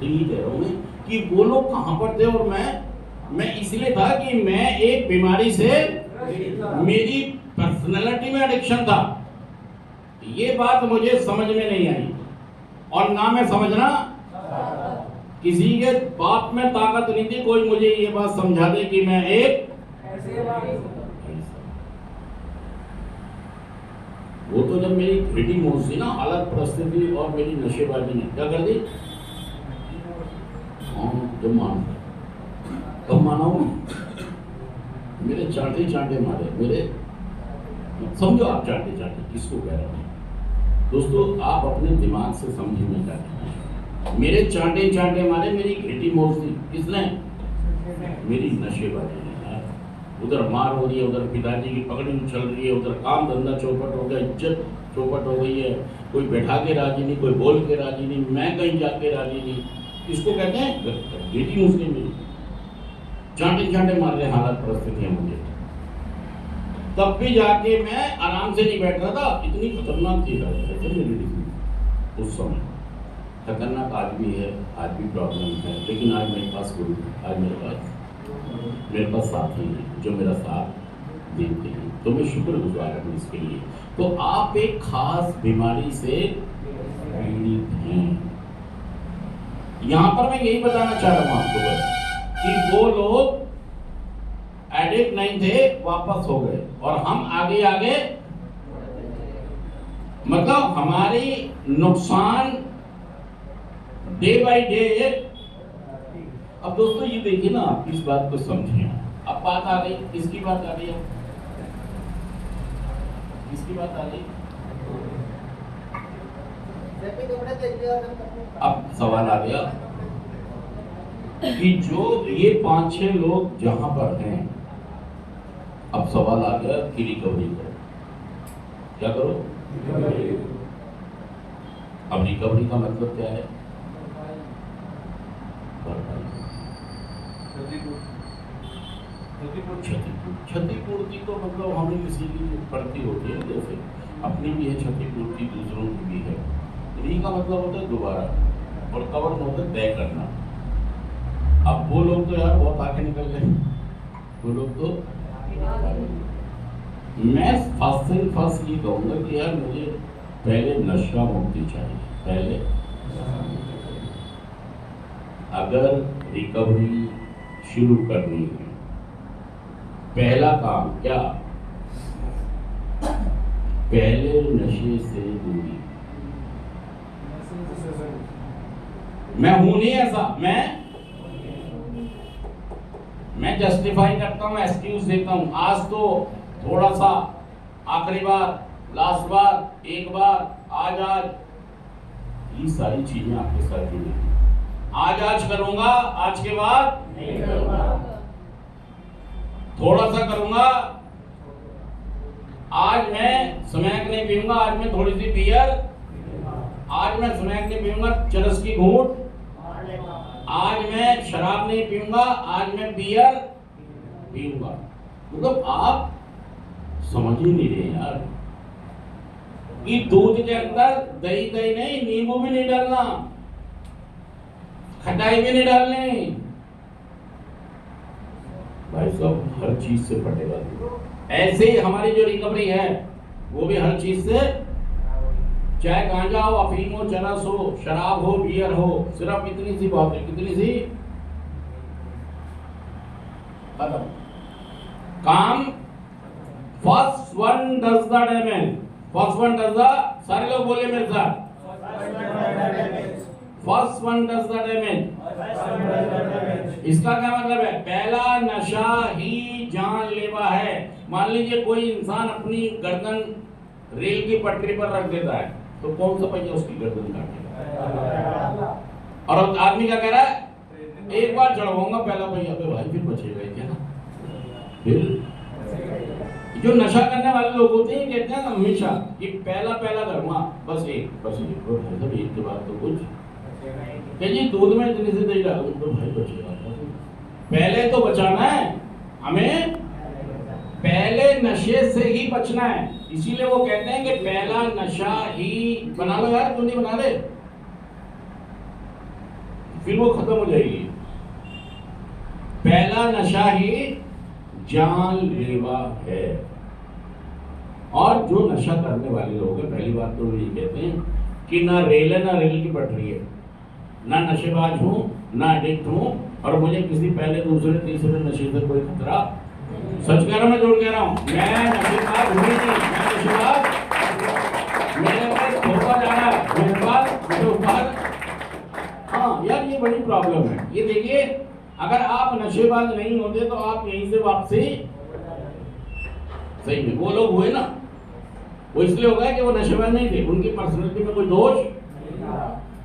यही कह रहा हूँ मैं कि वो लोग कहाँ पर थे और मैं इसलिए था कि मैं एक बीमारी से, मेरी पर्सनैलिटी में एडिक्शन था। ये बात मुझे समझ में नहीं आई और ना मैं समझना, किसी के बाप में ताकत नहीं थी कोई मुझे ये बात समझा दे कि मैं एक वो तो जब मेरी घिटी मौत थी ना, हालत परिस्थिति और मेरी नशेबाजी ने क्या कर दी। जब मान कब माना हूं, मेरे चांटे चांटे मारे मेरे, समझो आप चांटे चांटे किसको कह रहे हैं दोस्तों, आप अपने दिमाग से समझे नहीं जाते। मेरे चांटे चांटे मारे, मेरी घिटी मौत थी किसने, मेरी नशेबाजी ने। उधर मार हो रही है, उधर पिताजी की पकड़ी उछल रही है, उधर काम धंधा चौपट हो गया, इज्जत चौपट हो गई है, कोई बैठा के राजी नहीं, कोई बोल के राजी नहीं, मैं कहीं जाके राजी नहीं। इसको कहते हैं घिटी मुझे मेरी, चांटे चांटे मार रहे हालात परिस्थितियां मुझे। तब भी जाके मैं आराम से नहीं बैठ रहा था, इतनी खतरनाक थी मेरी डिजीज उस समय। खतरनाक आज भी है, आज भी प्रॉब्लम है, लेकिन आज मेरे पास गुरु, आज मेरे पास साथी हैं जो मेरा साथ देते हैं, तो मैं शुक्रगुजार हूँ इसके लिए। तो आप एक खास बीमारी से पीड़ित हैं। यहां पर मैं यही बताना चाह रहा हूं आपको कि वो लोग एडिक्ट नहीं थे, वापस हो गए और हम आगे आगे, मतलब हमारी नुकसान डे बाय डे। अब दोस्तों ये देखिए ना, आप इस बात को समझिए। अब बात आ गई, किसकी बात आ गई, किसकी बात आ गई। अब सवाल आ गया कि जो ये 5-6 लोग जहां पर हैं, अब सवाल आ गया कि रिकवरी करो, क्या करो। अब रिकवरी का मतलब क्या है, क्षतिपूर्ति तो मतलब हमें किसी की पड़ती होती है, जैसे अपनी भी है क्षतिपूर्ति, दूसरों की भी है। री का मतलब होता है दोबारा, और कवर का होता है तय करना। अब वो लोग तो यार बहुत आगे निकल गए, वो लोग तो, मैं फर्स्ट ये कहूँगा कि यार मुझे पहले नशा मुक्ति चाहिए। पहले अगर रिकवरी शुरू करनी है, पहला काम क्या, पहले नशे से दूरी। मैं हूं नहीं ऐसा, मैं जस्टिफाई करता हूं, एक्सक्यूज देता हूं, आज तो थोड़ा सा, आखिरी बार, लास्ट बार, एक बार, आज ये सारी चीजें आपके साथ जुड़ी हैं। आज करूंगा, आज के बाद नहीं करूंगा, थोड़ा सा करूंगा, आज मैं स्मैक नहीं पीऊंगा, आज मैं थोड़ी सी बियर, आज मैं स्मैक नहीं पीऊंगा, चरस की घूंट, आज मैं शराब नहीं पीऊंगा, आज मैं बियर पीऊंगा। मतलब आप समझ ही नहीं रहे यार कि दूध के अंदर दही नहीं, नींबू भी नहीं डालना, खटाई भी नहीं डालनी। भाई साहब हर चीज से पटेगा। ऐसे ही हमारी जो रिकवरी है वो भी हर चीज से, चाहे गांजा हो, अफीम हो, चरस हो, शराब हो, बियर हो, सिर्फ इतनी सी बात है, कितनी सी, खत्म काम। First one does the damage, first one does the, सारे लोग बोले मेरे साथ, first one does the damage. इसका क्या मतलब है, पहला नशा ही जानलेवा है। मान लीजिए कोई इंसान अपनी गर्दन रेल की पटरी पर रख देता है, तो कौन सा पहिया उसकी गर्दन काटेगा। और आदमी क्या कह रहा है, एक बार चढ़वाऊंगा पहला पहिया पे, भाई फिर बचेगा क्या। फिर जो नशा करने वाले लोग होते हैं कहते हैं हमेशा कि पहला करूंगा, बस एक मतलब एक के बाद तो कुछ, जी दूध में इतनी सी दही डालो तो भाई बचेगा। पहले तो बचाना है हमें, पहले नशे से ही बचना है। इसीलिए वो कहते हैं कि पहला नशा ही बना लो यार, क्यों नहीं बना ले। फिर वो खत्म हो जाएगी। पहला नशा ही जानलेवा है। और जो नशा करने वाले लोग हैं, पहली बात तो ये कहते हैं कि ना रेल है ना रेल की पटरी है, ना नशेबाज हूं ना एडिक्ट हूं, और मुझे किसी पहले दूसरे तीसरे नशे से कोई खतरा। सच कह रहा हूं, मैं जोड़ कह रहा हूं, मैं नशेबाज हुई नहीं, मैं नशेबाज मेरे ऊपर धोखा जा रहा है, मेरे ऊपर। हाँ यार, ये बड़ी प्रॉब्लम है। ये देखिए, अगर आप नशेबाज नहीं होते तो आप यहीं से वापसी, सही में वो लोग हुए ना, वो इसलिए हो गया कि वो नशेबाज नहीं थे, उनकी पर्सनैलिटी में कोई दोष।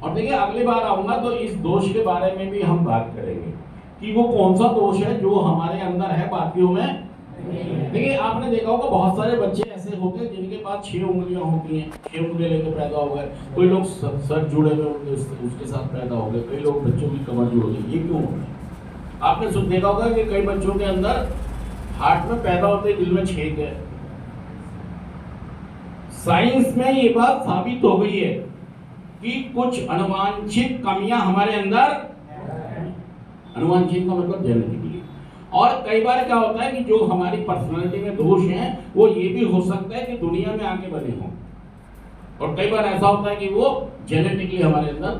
और देखिए, अगली बार आऊंगा तो इस दोष के बारे में भी हम बात करेंगे कि वो कौन सा दोष है जो हमारे अंदर है, बाकियों में। देखिए, आपने देखा होगा बहुत सारे बच्चे ऐसे होते हैं जिनके पास 6 उंगलियां होती हैं, 6 उंगलियां लेकर पैदा हो गए। कोई लोग सर जुड़े हुए उसके साथ पैदा हो गए, कई लोग बच्चों की कमर जुड़ गई। ये क्यों हो रहा है? आपने सुन देखा होगा कि कई बच्चों के अंदर हार्ट में पैदा होते दिल में छेद है। साइंस में ये बात साबित हो गई है कि कुछ अनुवांशित कमियां हमारे अंदर, अनुवांशित का मतलब जेनेटिकली। और कई बार क्या होता है कि जो हमारी पर्सनालिटी में दोष हैं वो ये भी हो सकता है कि दुनिया में आके बने हों, और कई बार ऐसा होता है कि वो जेनेटिकली हमारे अंदर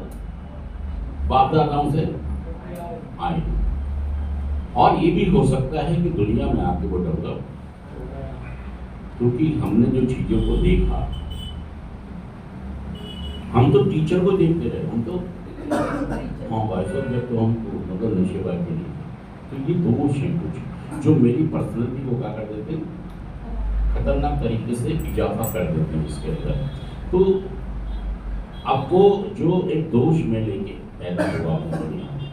बाप दादाओं से आए, और ये भी हो सकता है कि दुनिया में आके वो डेवलप, क्योंकि हमने जो चीजों को देखा, हम तो टीचर को देखते रहे, हम तो हाँ भाई साहब, जब तो हमको मतलब नशेबाज भी नहीं। तो ये दोष है कुछ जो मेरी पर्सनैलिटी को क्या कर देते हैं, खतरनाक तरीके से इजाफा कर देते हैं इसके अंदर। तो आपको जो एक दोष में लेके पैदा हुआ,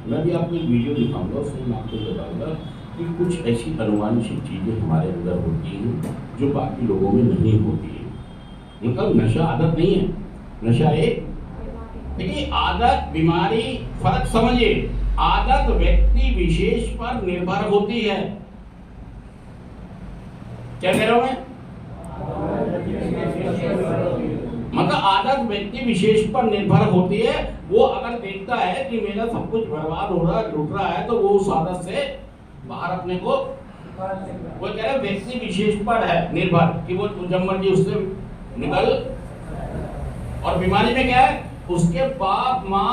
मैं भी आपको एक वीडियो दिखाऊंगा, उसमें मैं आपको बताऊंगा कि कुछ ऐसी अनुवांशिक चीजें हमारे अंदर होती हैं जो बाकी लोगों में नहीं होती है। मतलब नशा आदत नहीं है, नशा एक, देखिए आदत बीमारी, फर्क समझिए। आदत व्यक्ति विशेष पर निर्भर होती है। क्या कह रहा हूं मैं? मतलब आदत व्यक्ति विशेष पर निर्भर होती है। वो अगर देखता है कि मेरा सब कुछ बर्बाद हो रहा है, लूट रहा है, तो वो उस आदत से बाहर अपने को, वो कह रहा है व्यक्ति विशेष पर है निर्भर कि वो जब मर्जी उससे निकल। और बीमारी में क्या है, उसके बाप माँ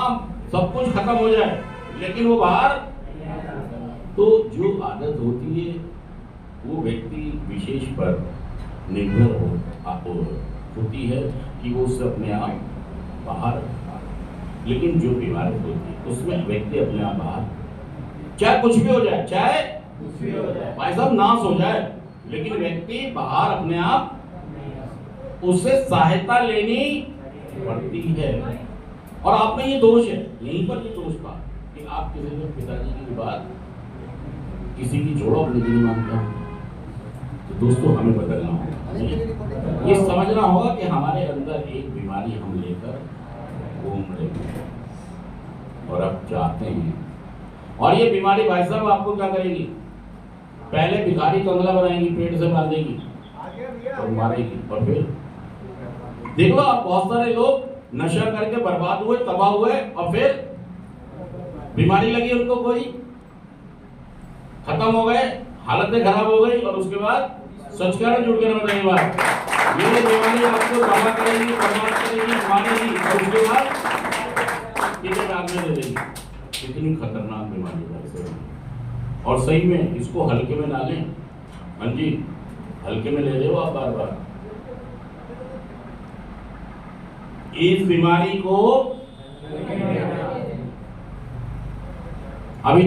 सब कुछ खत्म हो जाए लेकिन वो बाहर। तो जो आदत होती है वो व्यक्ति विशेष पर निर्भर होती है कि वो उससे अपने आप बाहर। लेकिन जो बीमारी होती है उसमें व्यक्ति अपने आप बाहर, चाहे कुछ भी हो जाए, चाहे कुछ भी हो जाए, भाई साहब नाश हो जाए, लेकिन व्यक्ति बाहर अपने आप, उससे सहायता लेनी पड़ती है। और आप में ये दोष है, यहीं पर ये दोष था कि आप किसी के पिताजी की बात किसी की जोड़ो अपने दिल मानते हो। तो दोस्तों, हमें बदलना होगा, ये समझना होगा कि हमारे अंदर एक बीमारी हम लेकर घूम रहे हैं और अब चाहते हैं। और ये बीमारी भाई साहब आपको क्या करेगी, पहले भिखारी कंगला बनाएगी, पेट से बांधेगी और मारेगी, और फिर देख लो आप बहुत सारे लोग नशा करके बर्बाद हुए, तबाह हुए, और फिर बीमारी लगी उनको, कोई खत्म हो गए, हालतें खराब हो गई, और उसके बाद सच कह रहे जुड़ के ना बताइए बात, ये बीमारी आपको तबाह करेगी, बर्बाद करेगी, मारेगी, और उसके बाद इसे आग में दे देगी। कितनी खतरनाक बीमारी है। और सही में इसको हल्के में ना लें। हाँ जी, हल्के में ले रहे हो आप बार बार। इस बीमारी को अभी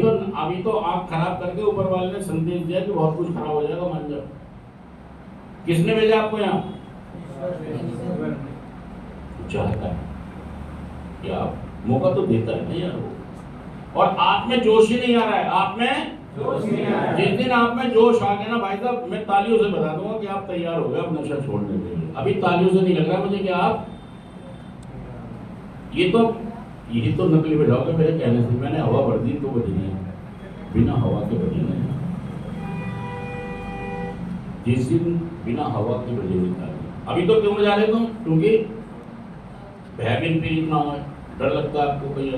तो आंख खराब करके ऊपर वाले ने संदेश दिया कि बहुत कुछ खराब हो जाएगा, मान जाओ। किसने भेजा आपको यहाँ? चाहता है कि आप मौका तो देता है ना यार वो। और आप में जोश ही नहीं आ रहा है, आप में जोश नहीं आ रहा है। जिस दिन आप में जोश आ गया ना भाई साहब, मैं तालियों से बता दूंगा कि आप तैयार हो गए अब नशा छोड़ने के लिए। अभी तालियों से नहीं लग रहा मुझे कि आप ये तो नकली बजाओगे मेरे कहने से। मैंने हवा भर दी तो बजी नहीं, बिना हवा के बजी नहीं। जिस दिन बिना हवा के बजे नहीं। अभी तो क्यों बजा रहे तुम? क्योंकि भयभीत ना हो, डर लगता है आपको कहीं